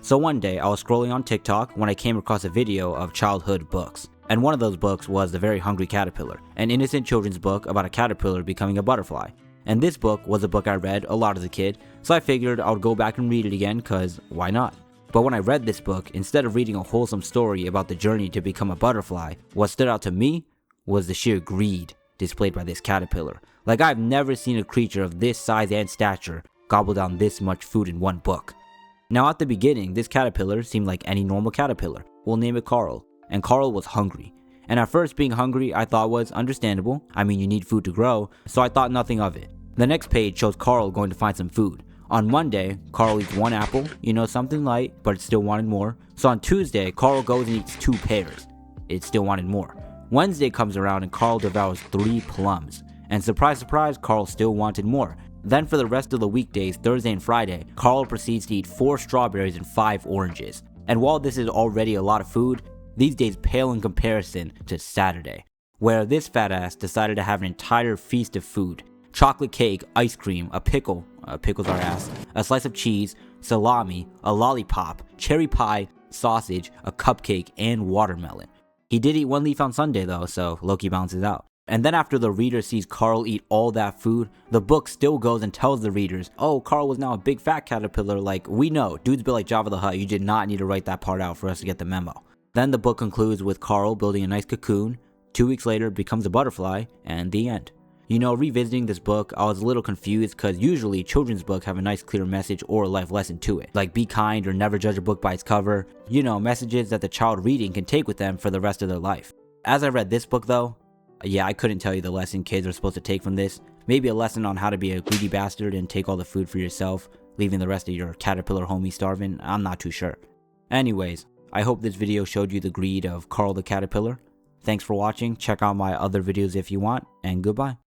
So one day, I was scrolling on TikTok when I came across a video of childhood books. And one of those books was The Very Hungry Caterpillar, an innocent children's book about a caterpillar becoming a butterfly. And this book was a book I read a lot as a kid, so I figured I would go back and read it again, cause why not? But when I read this book, instead of reading a wholesome story about the journey to become a butterfly, what stood out to me was the sheer greed displayed by this caterpillar. Like, I've never seen a creature of this size and stature gobble down this much food in one book. Now at the beginning, this caterpillar seemed like any normal caterpillar. We'll name it Carl. And Carl was hungry. And at first, being hungry I thought was understandable. I mean, you need food to grow, so I thought nothing of it. The next page shows Carl going to find some food. On Monday, Carl eats 1 apple, something light, but it still wanted more. So on Tuesday, Carl goes and eats 2 pears. It still wanted more. Wednesday comes around and Carl devours 3 plums. And surprise, surprise, Carl still wanted more. Then for the rest of the weekdays, Thursday and Friday, Carl proceeds to eat 4 strawberries and 5 oranges. And while this is already a lot of food, these days pale in comparison to Saturday, where this fat ass decided to have an entire feast of food. Chocolate cake, ice cream, a pickle, pickles our ass, a slice of cheese, salami, a lollipop, cherry pie, sausage, a cupcake, and watermelon. He did eat 1 leaf on Sunday though, so Loki balances out. And then after the reader sees Carl eat all that food, the book still goes and tells the readers, oh, Carl was now a big fat caterpillar. Like, we know, dude's built like Jabba the Hutt. You did not need to write that part out for us to get the memo. Then the book concludes with Carl building a nice cocoon, 2 weeks later becomes a butterfly, and the end. Revisiting this book, I was a little confused because usually children's books have a nice clear message or a life lesson to it. Like be kind or never judge a book by its cover. Messages that the child reading can take with them for the rest of their life. As I read this book though, I couldn't tell you the lesson kids are supposed to take from this. Maybe a lesson on how to be a greedy bastard and take all the food for yourself, leaving the rest of your caterpillar homie starving. I'm not too sure. Anyways, I hope this video showed you the greed of Carl the caterpillar. Thanks for watching. Check out my other videos if you want, and goodbye.